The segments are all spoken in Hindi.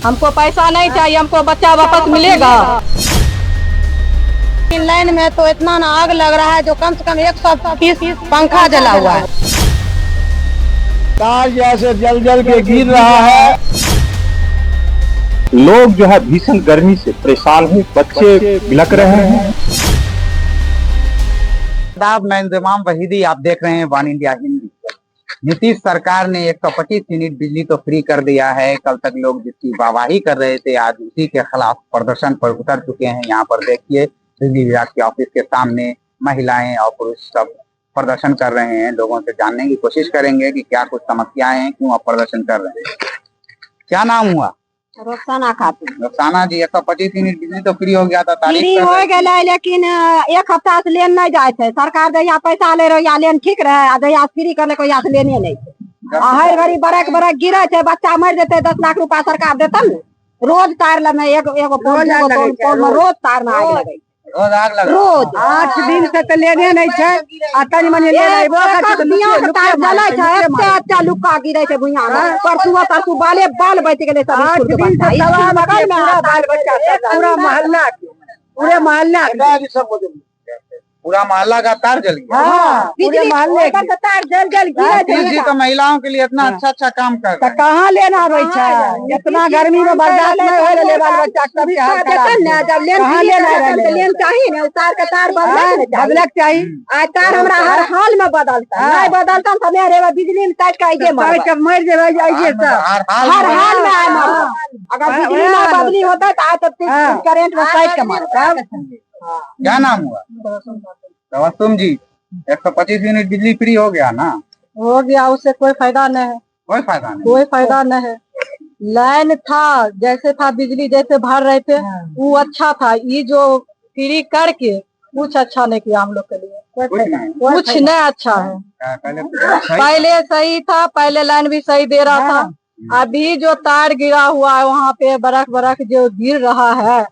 हमको पैसा नहीं चाहिए, हमको बच्चा वापस मिलेगा। इन लाइन में तो इतना ना आग लग रहा है जो कम से कम 130 पंखा जला हुआ है। तार जैसे जल जल के गिर रहा है। लोग जो है भीषण गर्मी से परेशान हैं, बच्चे बिलक रहे हैं। मैं इंतजाम वहीदी, आप देख रहे हैं वन इंडिया हिंदी। नीतीश सरकार ने 125 यूनिट बिजली तो फ्री कर दिया है। कल तक लोग जिसकी वाहवाही कर रहे थे, आज उसी के खिलाफ प्रदर्शन पर उतर चुके हैं। यहाँ पर देखिए बिजली विभाग के ऑफिस के सामने महिलाएं और पुरुष सब प्रदर्शन कर रहे हैं। लोगों से जानने की कोशिश करेंगे कि क्या कुछ समस्याएं हैं, क्यों आप प्रदर्शन कर रहे हैं। क्या नाम हुआ? रोजाना खाती रोजाना जी। 125 यूनिट बिजली तो फ्री हो गया था, तारीफ फ्री कर हो रहे थे। गया, लेकिन एक हफ्ता से लेन नहीं जाए थे। सरकार दैया पैसा ले रही, लेन ठीक रहे, दैया फ्री करने को यहाँ से लेने नहीं थे। हर घड़ी बड़क बड़क गिरे थे, बच्चा मर जाते, 10 लाख रुपया सरकार देता न। रोज तार में एगो रोज तार में आग लगे, रोज आग लगा। रोज 8 दिन से तो लेने नहीं थे। तनी मनी अच्छा लुक्का गिरे थे भुइया में। परसू बाले बाल बच गए। पूरा मोहल्ला का तार जल गया। पूरे मोहल्ले का तार जल नीतीश जी तो महिलाओं के लिए इतना अच्छा काम कर रहे हैं। कहाँ लेना रही है? इतना गर्मी में बर्दाश्त नहीं हो रहा, बाल बच्चा सब जब लेन चाहिए ना, तार का तार बदलक चाहिए। आज तार हमरा हर हाल में बदलता, नहीं बदलता तो मेरे बिजली में काट के मर जाइए। हर हाल में आए, अगर बिजली ना बदली होता तो करेंट में काट के मर। क्या नाम हुआ? तबस्सुम जी। 125 यूनिट बिजली फ्री हो गया ना? हो गया, उससे कोई फायदा नहीं है। कोई फायदा नहीं। कोई फायदा नहीं है। लाइन था जैसे था, बिजली जैसे भर रहे थे वो अच्छा था। ये जो फ्री करके कुछ अच्छा नहीं किया हम लोग के लिए। कुछ नहीं अच्छा है। पहले सही था, पहले लाइन भी सही दे रहा था। अभी जो तार गिरा हुआ है वहाँ पे बरक जो गिर रहा है,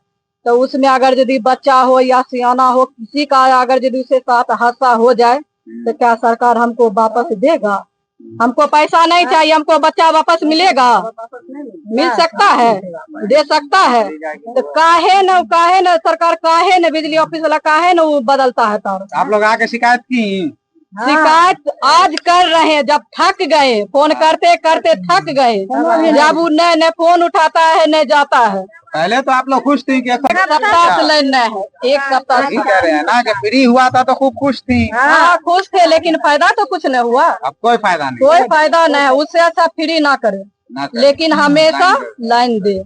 तो उसमें अगर यदि बच्चा हो या सियाना हो, किसी का अगर यदि उसके साथ हादसा हो जाए तो क्या सरकार हमको वापस देगा? हमको पैसा नहीं चाहिए, हमको बच्चा वापस मिलेगा। मिल सकता है, दे सकता है। तो काहे न सरकार, काहे न बिजली ऑफिस वाला काहे न वो बदलता है तार? आप लोग आके शिकायत की? शिकायत आज कर रहे हैं, जब थक गए, फोन करते करते थक गए। जब वो न फोन उठाता है न जाता है। पहले तो आप लोग खुश थी कि सप्ताह से लाइन नहीं है, एक सप्ताह ही कह रहे हैं ना कि फ्री हुआ था तो खूब खुश थी। हाँ खुश थे, लेकिन फायदा तो कुछ नहीं हुआ। अब कोई फायदा नहीं। कोई फायदा नहीं है। उससे अच्छा फ्री ना करे, लेकिन हमेशा लाइन दे।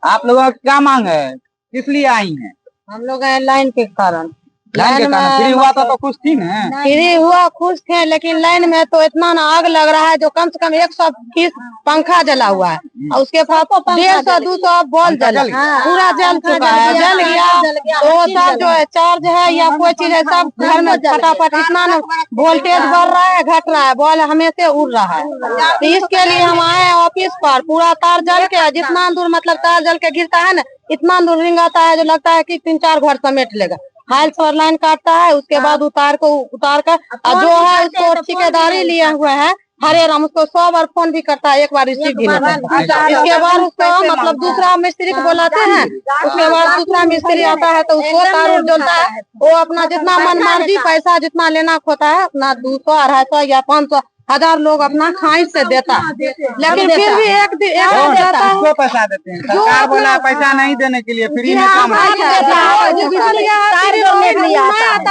आप लोगों की क्या मांग है? किस लिए आई हैं? हम लोग लाइन के कारण। लाइन के कारण फ्री हुआ था तो खुश थी ना? फ्री हुआ खुश थे, लेकिन लाइन में तो इतना ना आग लग रहा है जो कम से कम 130 पंखा जला हुआ है। और उसके साथ 150-200 बॉल जला, पूरा जल चुका है, जल गया। तो सब जो है चार्ज है या कोई चीज है, सब घर में फटाफट इतना ना वोल्टेज बढ़ रहा है, घट रहा है, बॉल हमेशा उड़ रहा है। तो इसके लिए हम आए ऑफिस पर। पूरा तार जल के, जितना दूर मतलब तार जल के गिरता है ना, इतना दूर रिंग आता है जो लगता है कि 3-4 घर समेट लेगा। हाइल पर लाइन काटता है, उसके बाद उतार कर जो है उसको ठेकेदारी लिया हुआ है हरे राम, उसको 100 बार फोन भी करता है, एक बार रिसीव भी नहीं करता। इसके बाद उसको मतलब दूसरा मिस्त्री को बुलाते हैं। उसके बाद दूसरा मिस्त्री आता है तो उसको तार जोड़ता है। वो अपना जितना मन मर्जी पैसा जितना लेना होता है, अपना 200, 250 या 500 1000 लोग अपना खाई से देता है। लेकिन फिर भी एक जाता है, क्यों पैसा देते हैं? सरकार बोला पैसा नहीं देने के लिए, फ्री में काम आता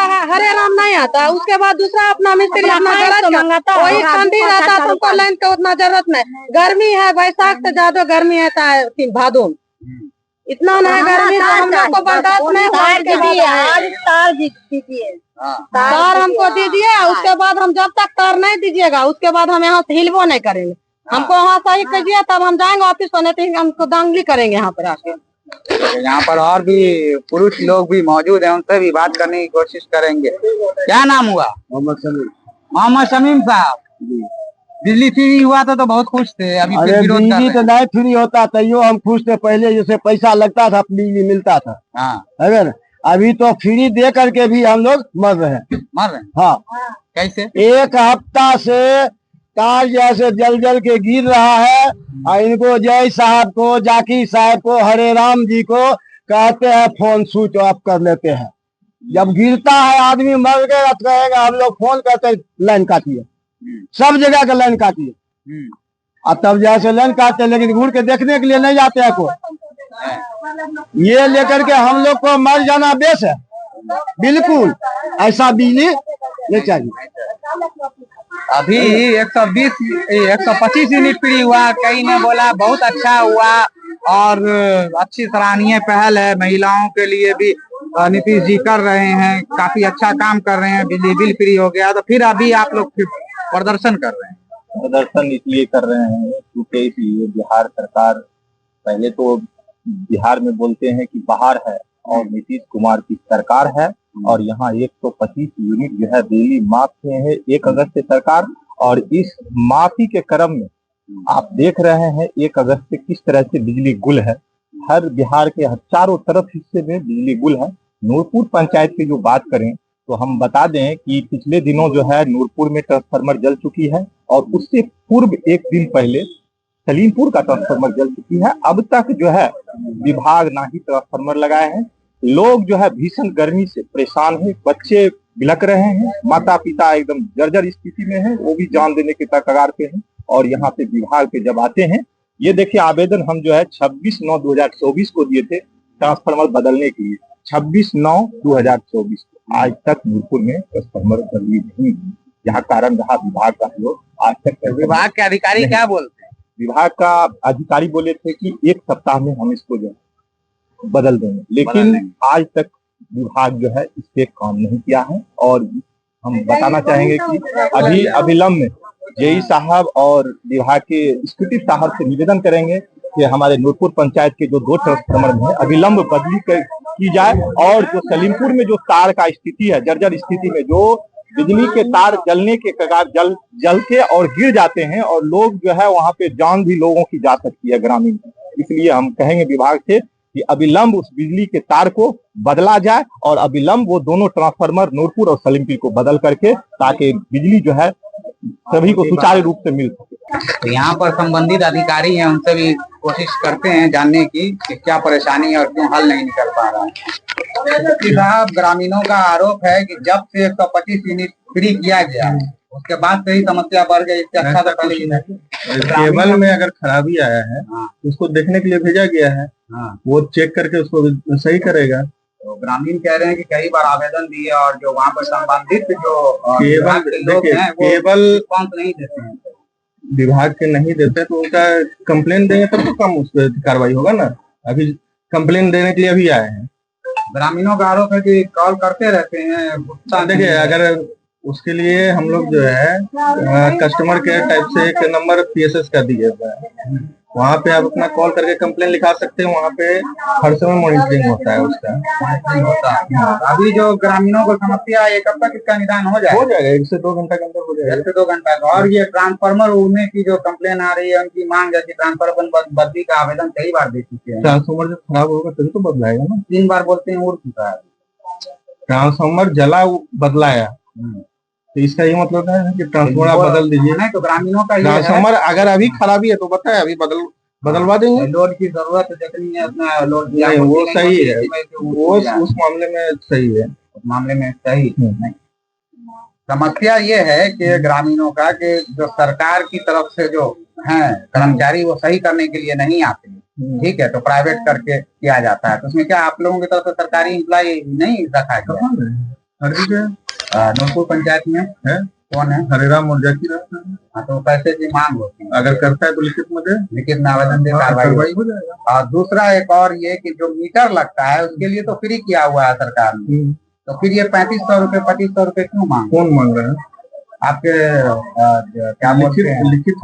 है, हरे राम नहीं आता है। उसके बाद दूसरा अपना मिस्त्री अपना मंगाता है। वही ठंडी रहता है, तुमको लाइन का उतना जरूरत नहीं। गर्मी है, बैसाख से ज्यादा गर्मी आता है भादों में। इतना नहीं गर्मी तो हम लोग को बर्दाश्त नहीं हो। तार हमको दीजिए, उसके बाद हम जब तक तार नहीं दीजिएगा उसके बाद हम यहाँ से हिलबो नहीं करेंगे। हमको वहाँ सही कीजिए, तब हम जाएंगे ऑफिस पर, नहीं तो हमको दांगली करेंगे यहाँ पर आके। यहाँ पर और भी पुरुष लोग भी मौजूद हैं, उनसे भी बात करने की कोशिश करेंगे। क्या नाम हुआ? मोहम्मद समीम। मोहम्मद शमीम साहब। बिजली फ्री हुआ था तो बहुत खुश थे, अभी फिर अरे विरोध कर बिजली रहे तो हैं। नहीं फ्री होता तैयो हम खुश थे। पहले जैसे पैसा लगता था बिजली मिलता था, हाँ अगर अभी तो फ्री दे करके भी हम लोग मर रहे हैं। मर रहे हैं। हाँ, कैसे? एक हफ्ता से तार जैसे जल जल के गिर रहा है। और इनको जय साहब को, जाकिर साहब को, हरे राम जी को कहते हैं फोन स्विच ऑफ कर लेते हैं। जब गिरता है आदमी मर गया तो कहेगा हम लोग फोन करते हैं लाइन काटिए, सब जगह का लाइन काटिए। और तब जैसे लाइन काटते हैं, लेकिन घूर के देखने के लिए नहीं जाते हैं कोई। ये लेकर के हम लोग को मर जाना बेस है, बिल्कुल ऐसा बिजली नहीं चाहिए। अभी 120 125 यूनिट फ्री हुआ, कई ने बोला बहुत अच्छा हुआ और अच्छी सराहनीय पहल है। महिलाओं के लिए भी नीतीश जी कर रहे हैं, काफी अच्छा काम कर रहे हैं। बिजली बिल फ्री हो गया, तो फिर अभी आप लोग प्रदर्शन कर रहे हैं। प्रदर्शन इसलिए कर रहे हैं क्योंकि इसलिए बिहार सरकार, पहले तो बिहार में बोलते हैं कि बाहर है और नीतीश कुमार की सरकार है, और यहाँ 125 यूनिट जो है बिजली माफ किए हैं 1 अगस्त से सरकार। और इस माफी के क्रम में आप देख रहे हैं 1 अगस्त से किस तरह से बिजली गुल है। हर बिहार के चारों तरफ हिस्से में बिजली गुल है। नूरपुर पंचायत की जो बात करें तो हम बता दें कि पिछले दिनों जो है नूरपुर में ट्रांसफार्मर जल चुकी है, और उससे पूर्व एक दिन पहले सलीमपुर का ट्रांसफार्मर जल चुकी है। अब तक जो है विभाग ना ही ट्रांसफार्मर लगाए हैं। लोग जो है भीषण गर्मी से परेशान है, बच्चे बिलक रहे हैं, माता पिता एकदम जर्जर स्थिति में है, वो भी जान देने के कगार पे हैं। और यहाँ पे विभाग पे जब आते हैं, ये देखिए आवेदन हम जो है 26/9/2024 को दिए थे ट्रांसफार्मर बदलने के लिए। 26/9/2024 आज तक नूरपुर में ट्रांसफार्मर बदली नहीं हुई। यहाँ कारण रहा विभाग का लोग आज तक। विभाग के अधिकारी क्या बोलते हैं? विभाग का अधिकारी बोले थे कि 1 सप्ताह में हम इसको जो बदल देंगे, लेकिन आज तक विभाग जो है इस पे काम नहीं किया है। और हम बताना चाहेंगे कि अभिलंब में जेई साहब और विभाग के एग्जीक्यूटिव साहब से निवेदन करेंगे कि हमारे नूरपुर पंचायत के जो 2 ट्रांसफार्मर में अभिलंब बदली की जाए। और जो सलीमपुर में जो तार का स्थिति है, जर्जर स्थिति में जो बिजली के तार जलने के कगार जल के और गिर जाते हैं, और लोग जो है वहां पे जान भी लोगों की जा सकती है ग्रामीण। इसलिए हम कहेंगे विभाग से कि अविलंब उस बिजली के तार को बदला जाए, और अविलंब वो दोनों ट्रांसफार्मर नूरपुर और सलीमपुर को बदल करके, ताकि बिजली जो है सभी को सुचारू रूप से मिल सके। तो यहाँ पर संबंधित अधिकारी हैं, उनसे भी कोशिश करते हैं जानने की कि क्या परेशानी है और क्यों हल नहीं निकल पा रहा है। साहब, ग्रामीणों का आरोप है कि जब से 125 यूनिट फ्री किया गया उसके बाद से ही समस्या बढ़ गई। इससे अच्छा तो पहले केबल में अगर खराबी आया है उसको देखने के लिए भेजा गया है, वो चेक करके उसको सही करेगा। तो ग्रामीण कह रहे हैं कि कई बार आवेदन दिए और जो वहाँ पर संबंधित जो केबल लोग हैं वो केबल रिस्पॉन्स नहीं देते हैं। विभाग के नहीं देते तो उनका कंप्लेन देंगे तब तो कम उस पर कार्रवाई होगा ना। अभी कंप्लेन देने के लिए अभी आए हैं। ग्रामीणों का आरोप है कि कॉल करते रहते हैं। देखिए, अगर उसके लिए हम लोग जो है कस्टमर केयर टाइप से एक नंबर PSS का दिया हुआ है, वहाँ पे आप अपना कॉल करके कंप्लेन लिखा सकते हैं। वहाँ पे हर समय मॉनिटरिंग होता है उसका। अभी जो ग्रामीणों को समस्या है, कब तक इसका निदान हो जाएगा 1 से 2 घंटा के अंदर हो जाएगा। 1 से 2 घंटा। और ये ट्रांसफार्मर उड़ने की जो कंप्लेन आ रही है, उनकी मांग है कि ट्रांसफार्मर बदली का आवेदन कई बार दे चुके हैं। ट्रांसफार्मर जब खराब होगा तभी तो बदलाएगा ना। 3 बार बोलते हैं उड़ चुका है। ट्रांसफार्मर जला बदलाया, तो इसका ये मतलब है कि ट्रांसफार्मर आप बदल दीजिए। नहीं तो ग्रामीणों का ट्रांसफार्मर अगर अभी खराबी है तो बताए, अभी बदलवा देंगे। लोड की जरूरत देखनी है, अपना लोड वो सही है, वो उस मामले में सही है। उस मामले में सही नहीं। समस्या ये है कि ग्रामीणों का कि जो सरकार की तरफ से जो है कर्मचारी वो सही करने के लिए नहीं आते। ठीक है, तो प्राइवेट करके किया जाता है। तो उसमें क्या आप लोगों की तरफ से सरकारी एम्प्लॉय नहीं रखा है? नूरपुर पंचायत में है कौन है? हरे राम और जाकिर। हाँ, तो पैसे की मांग होती है। अगर करता है तो लिखित में आवेदन दे, कार्रवाई हो जाएगा। और दूसरा एक और ये कि जो मीटर लगता है उसके लिए तो फ्री किया हुआ है सरकार ने, तो फिर ये 3500 रुपए 2500 रुपए क्यों मांग? कौन मांग रहा है? आपके क्या बोलते हैं, लिखित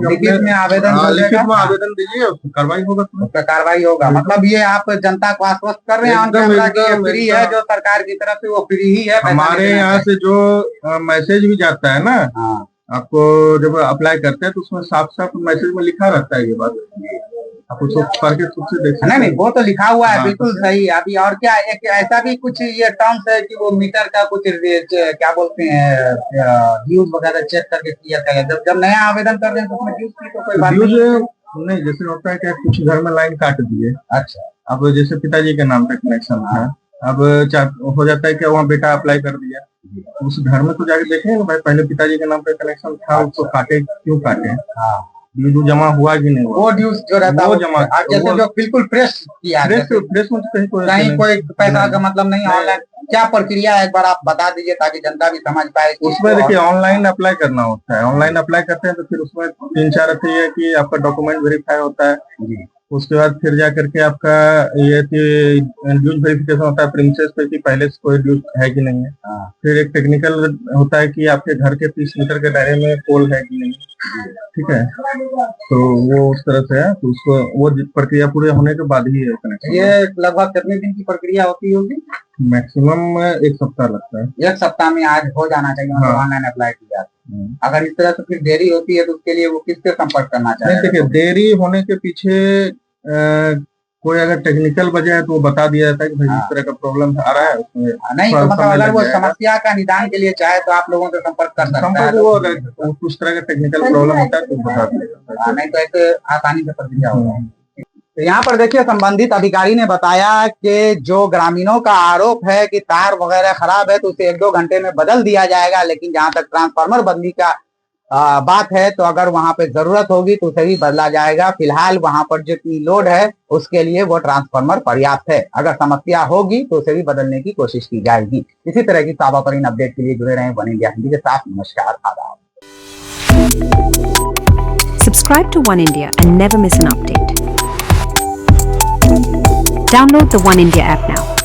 में आवेदन दीजिए, कार्रवाई होगा। उसका कार्रवाई होगा। मतलब ये आप जनता को आश्वस्त कर रहे हैं फ्री है, जो सरकार की तरफ से वो फ्री ही है। हमारे यहाँ से जो मैसेज भी जाता है ना, आपको जब अप्लाई करते हैं तो उसमें साफ साफ मैसेज में लिखा रहता है ये बात। आप उसको पढ़ के खुद से देख सकते नहीं हैं। नहीं, वो तो लिखा हुआ है हाँ, बिल्कुल सही। अभी और क्या एक ऐसा भी कुछ ये टर्म्स है कि वो मीटर का कुछ क्या बोलते हैं ड्यूज वगैरह चेक करके किया था। जब जब नया आवेदन कर रहे हैं तो उसमें ड्यूज की तो कोई बात ड्यूज नहीं। नहीं, जैसे होता है कि कुछ घर में लाइन काट दिए, अच्छा, अब जैसे पिताजी के नाम पे कनेक्शन था, अब हो जाता है कि वहाँ बेटा अप्लाई कर दिया, उस घर में तो जाके देखेंगे भाई पहले पिताजी के नाम पे कनेक्शन था, उसको काटे क्यों काटे, हाँ, ड्यूज जमा हुआ कि नहीं हुआ, वो ड्यूज जो रहता है वो वो जमा और जैसे जो बिल्कुल फ्रेश किया है, जैसे फ्रेश में तो कहीं कोई कहीं कोई पैसा का मतलब नहीं। ऑनलाइन क्या प्रक्रिया है एक बार आप बता दीजिए ताकि जनता भी समझ पाए। उसमें देखिए ऑनलाइन अप्लाई करना होता है। ऑनलाइन अप्लाई करते हैं तो फिर उसमें 3-4 रहती है कि आपका डॉक्यूमेंट वेरीफाई होता है, उसके बाद फिर जा करके आपका ये ड्यूज वेरिफिकेशन होता है प्रीमिसेस पे कि पहले से कोई ड्यूज है कि नहीं है। फिर एक टेक्निकल होता है कि आपके घर के 30 मीटर के दायरे में पोल है कि नहीं, ठीक है, तो वो उस तरह से है, तो उसको वो प्रक्रिया पूरे होने के बाद ही कनेक्शन। ये लगभग कितने दिन की प्रक्रिया होती होगी? मैक्सिमम 1 सप्ताह लगता है। 1 सप्ताह में आज हो जाना चाहिए मतलब ऑनलाइन अप्लाई किया। अगर इस तरह से फिर देरी होती है तो उसके लिए वो किससे संपर्क करना नहीं चाहिए? देखिए, देरी होने के पीछे कोई अगर टेक्निकल वजह है तो वो बता दिया जाता है कि भाई इस तरह का प्रॉब्लम आ रहा है उसमें। नहीं तो थोड़ा मतलब समय अगर लग वो जाएगा। समस्या का निदान के लिए चाहे तो आप लोगों से संपर्क कर सकता है। संपर्क वो अगर कुछ तरह का टेक्निकल प्रॉब्लम होता है तो बता देगा। नहीं तो ऐसे आसानी से प्रक्रिया होगा। तो यहाँ पर देखिए संबंधित अधिकारी ने बताया कि जो ग्रामीणों का आरोप है कि तार वगैरह खराब है तो उसे 1-2 घंटे में बदल दिया जाएगा, लेकिन जहां तक ट्रांसफार्मर बदली का बात है तो अगर वहां पे जरूरत होगी तो उसे भी बदला जाएगा। फिलहाल वहां पर जितनी लोड है उसके लिए वो ट्रांसफार्मर पर्याप्त है। अगर समस्या होगी तो उसे भी बदलने की कोशिश की जाएगी। इसी तरह की ताबातरीन अपडेट के लिए जुड़े रहें वन इंडिया हिंदी के साथ। नमस्कार, आदाब। Subscribe to One India and never miss an update. Download the One India app now.